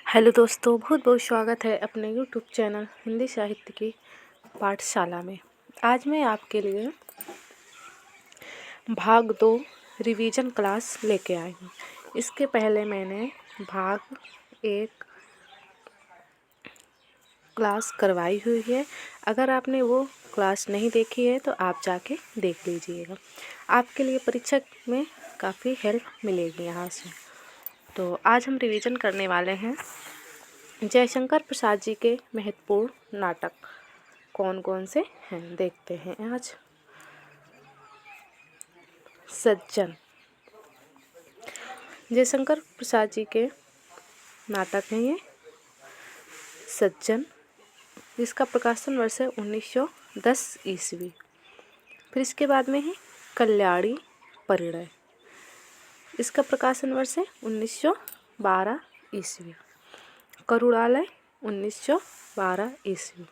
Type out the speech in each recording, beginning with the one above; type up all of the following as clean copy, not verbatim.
Hello दोस्तों, बहुत बहुत स्वागत है अपने यूट्यूब चैनल हिंदी साहित्य की पाठशाला में। आज मैं आपके लिए भाग 2 रिवीजन क्लास लेके आई हूँ। इसके पहले मैंने भाग 1 क्लास करवाई हुई है। अगर आपने वो क्लास नहीं देखी है तो आप जाके देख लीजिएगा। आपके लिए परीक्षा में काफ़ी हेल्प मिलेगी यहाँ से। तो आज हम रिवीजन करने वाले हैं जयशंकर प्रसाद जी के महत्वपूर्ण नाटक कौन कौन से हैं, देखते हैं आज। सज्जन, जयशंकर प्रसाद जी के नाटक हैं ये सज्जन। इसका प्रकाशन वर्ष है 1910 ईस्वी। फिर इसके बाद में है कल्याणी परिणय। इसका प्रकाशन वर्ष है 1912 ईस्वी। करुणालय 1912 ईस्वी।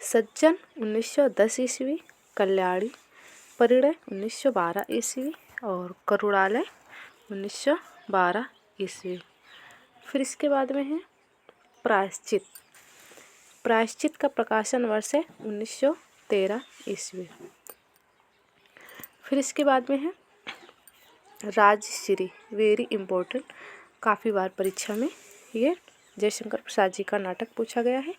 सज्जन 1910 ईस्वी, कल्याणी परिणय 1912 ईस्वी और करुणालय 1912 ईस्वी। फिर इसके बाद में है प्रायश्चित। प्रायश्चित का प्रकाशन वर्ष है 1913 ईस्वी। फिर इसके बाद में है राजश्री, वेरी इम्पोर्टेंट, काफ़ी बार परीक्षा में ये जयशंकर प्रसाद जी का नाटक पूछा गया है।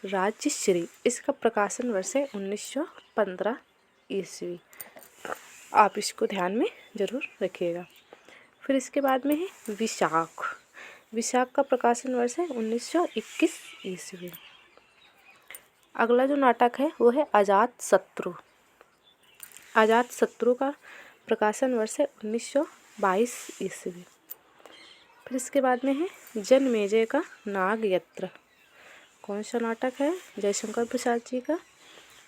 राजश्री, इसका प्रकाशन वर्ष है 1915 ईस्वी। आप इसको ध्यान में ज़रूर रखिएगा। फिर इसके बाद में है विशाख। विशाख का प्रकाशन वर्ष है 1921 ईस्वी। अगला जो नाटक है वो है अजात शत्रु। अजात शत्रु का प्रकाशन वर्ष है 1922 ईस्वी। फिर इसके बाद में है जनमेजय का नागयत्र। कौन सा नाटक है? जयशंकर प्रसाद जी का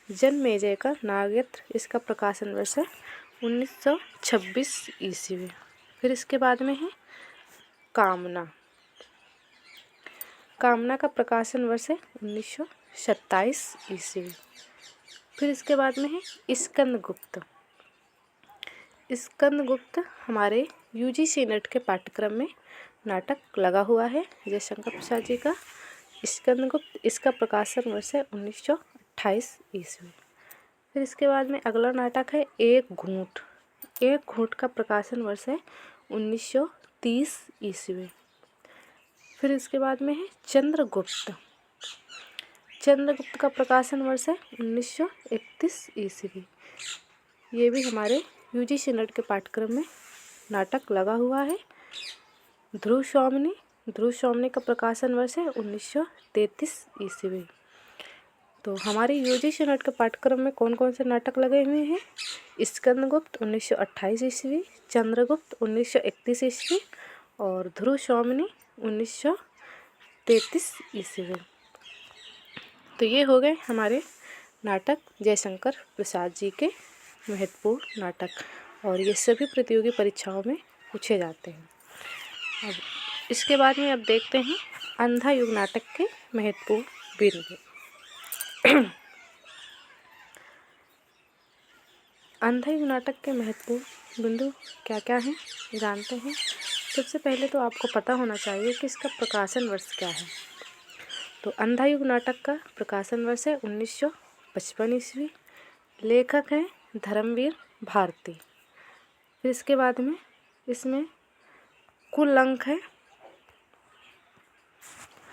जनमेजय का नागयत्र। इसका प्रकाशन वर्ष है 1926 ईस्वी। फिर इसके बाद में है कामना। कामना का प्रकाशन वर्ष है 1927 ईस्वी। फिर इसके बाद में है स्कंदगुप्त। स्कंदगुप्त हमारे यूजीसी नेट के पाठ्यक्रम में नाटक लगा हुआ है जयशंकर प्रसाद जी का स्कंदगुप्त। इसका प्रकाशन वर्ष है 1928 ईस्वी। फिर इसके बाद में अगला नाटक है एक घूंट। एक घूंट का प्रकाशन वर्ष है 1930 ईस्वी। फिर इसके बाद में है चंद्रगुप्त। चंद्रगुप्त का प्रकाशन वर्ष है 1931 ईस्वी। ये भी हमारे यूजीसी नेट के पाठ्यक्रम में नाटक लगा हुआ है। ध्रुव स्वामिनी। ध्रुव स्वामिनी का प्रकाशन वर्ष है 1933 ईस्वी। तो हमारे यूजीसी नेट के पाठ्यक्रम में कौन कौन से नाटक लगे हुए हैं? स्कंदगुप्त 1928 ईस्वी, चंद्रगुप्त 1931 ईस्वी और ध्रुव स्वामिनी 1933 ईस्वी। तो ये हो गए हमारे नाटक जयशंकर प्रसाद जी के महत्वपूर्ण नाटक और ये सभी प्रतियोगी परीक्षाओं में पूछे जाते हैं। अब इसके बाद में अब देखते हैं अंधा युग नाटक के महत्वपूर्ण बिंदु। अंधा युग नाटक के महत्वपूर्ण बिंदु क्या क्या हैं जानते हैं। सबसे पहले तो आपको पता होना चाहिए कि इसका प्रकाशन वर्ष क्या है। तो अंधा युग नाटक का प्रकाशन वर्ष है 1955 ईस्वी। लेखक हैं धर्मवीर भारती। फिर इसके बाद में इसमें कुल अंक है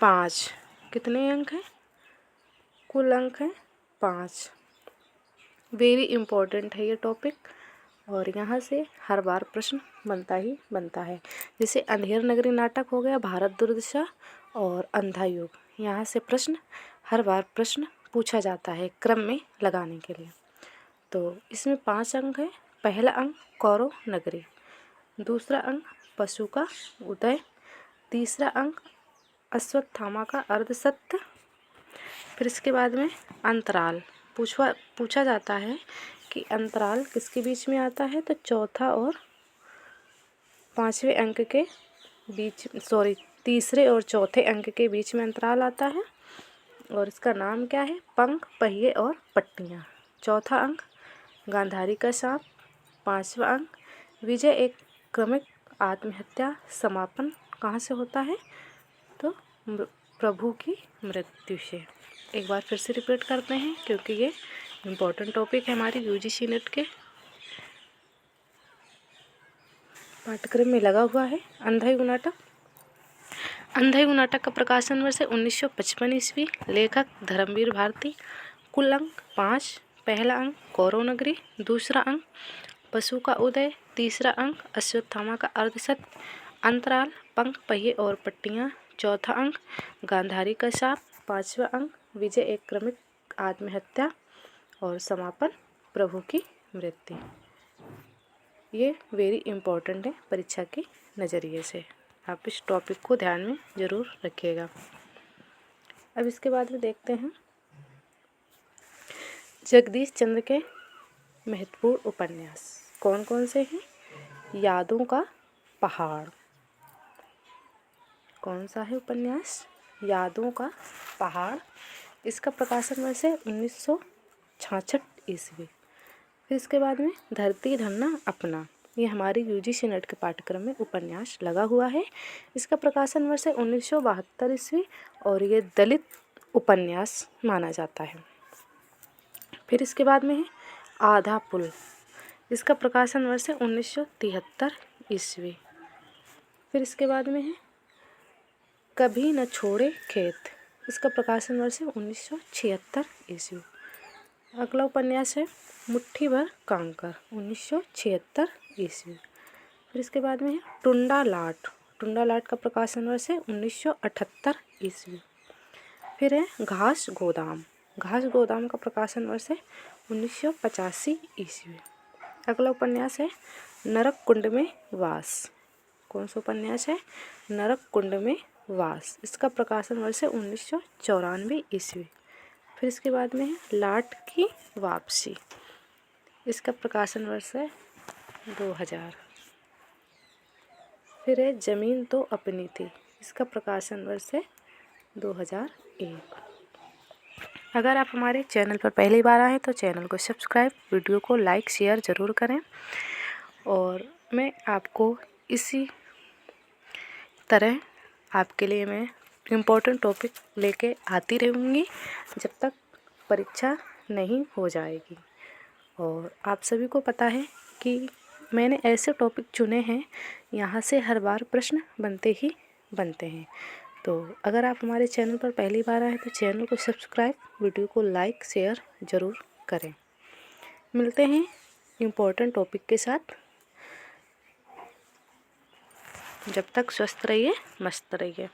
5। कितने अंक हैं? कुल अंक हैं 5। वेरी इम्पोर्टेंट है ये टॉपिक और यहाँ से हर बार प्रश्न बनता ही बनता है। जैसे अंधेर नगरी नाटक हो गया, भारत दुर्दशा और अंधा युग, यहाँ से प्रश्न हर बार प्रश्न पूछा जाता है क्रम में लगाने के लिए। तो इसमें 5 अंक है। पहला अंक कौरव नगरी, दूसरा अंक पशु का उदय, तीसरा अंक अश्वत्थामा का अर्धसत्य। फिर इसके बाद में अंतराल पूछा जाता है कि अंतराल किसके बीच में आता है। तो चौथा और पांचवें अंक के बीच, तीसरे और चौथे अंक के बीच में अंतराल आता है और इसका नाम क्या है? पंख, पहिए और पट्टियाँ। चौथा अंक गांधारी का सांप। पांचवा अंक विजय एक क्रमिक आत्महत्या समापन कहाँ से होता है? प्रभु की मृत्यु से। एक बार फिर से रिपीट करते हैं क्योंकि ये इम्पोर्टेंट टॉपिक है हमारी यूजीसी नेट के पाठ्यक्रम में लगा हुआ है। अंधायुग नाटक। अंधायुग नाटक का प्रकाशन वर्ष है 1955 ईस्वी। लेखक धर्मवीर भारती। कुल अंक 5। पहला अंक कौरव नगरी। दूसरा अंक पशु का उदय। तीसरा अंक अश्वत्थामा का अर्धशत। अंतराल पंख पहिए और पट्टियाँ। चौथा अंक गांधारी का शाप। पांचवा अंक विजय एक क्रमिक आत्महत्या। और समापन प्रभु की मृत्यु। ये वेरी इम्पोर्टेंट है परीक्षा के नज़रिए से। आप इस टॉपिक को ध्यान में ज़रूर रखिएगा। अब इसके बाद में देखते हैं जगदीश चंद्र के महत्वपूर्ण उपन्यास कौन कौन से हैं। यादों का पहाड़। कौन सा है उपन्यास? यादों का पहाड़। इसका प्रकाशन वर्ष है 1966 ईस्वी। फिर इसके बाद में धरती धरना अपना। ये हमारी यूजीसी नेट के पाठ्यक्रम में उपन्यास लगा हुआ है। इसका प्रकाशन वर्ष है 1972 ईस्वी और ये दलित उपन्यास माना जाता है। फिर इसके बाद में है आधा पुल। इसका प्रकाशन वर्ष है 1973 ईस्वी। फिर इसके बाद में है कभी न छोड़े खेत। इसका प्रकाशन वर्ष है 1976 ईस्वी। अगला उपन्यास है मुट्ठी भर कांकर 1976 ईस्वी। फिर इसके बाद में है टुंडा लाट। टुंडा लाट का प्रकाशन वर्ष है 1978 ईस्वी। फिर है घास गोदाम। घास गोदाम का प्रकाशन वर्ष है 1985 ईस्वी। अगला उपन्यास है नरक कुंड में वास। कौन सा उपन्यास है? नरक कुंड में वास। इसका प्रकाशन वर्ष है 1994 ईस्वी। फिर इसके बाद में है लाट की वापसी। इसका प्रकाशन वर्ष है 2000। फिर है जमीन तो अपनी थी। इसका प्रकाशन वर्ष है 2001। अगर आप हमारे चैनल पर पहली बार आए तो चैनल को सब्सक्राइब, वीडियो को लाइक शेयर ज़रूर करें। और मैं आपको इसी तरह आपके लिए मैं इम्पोर्टेंट टॉपिक लेके आती रहूँगी जब तक परीक्षा नहीं हो जाएगी। और आप सभी को पता है कि मैंने ऐसे टॉपिक चुने हैं यहाँ से हर बार प्रश्न बनते ही बनते हैं। तो अगर आप हमारे चैनल पर पहली बार आए तो चैनल को सब्सक्राइब, वीडियो को लाइक शेयर ज़रूर करें। मिलते हैं इम्पोर्टेंट टॉपिक के साथ। जब तक स्वस्थ रहिए, मस्त रहिए।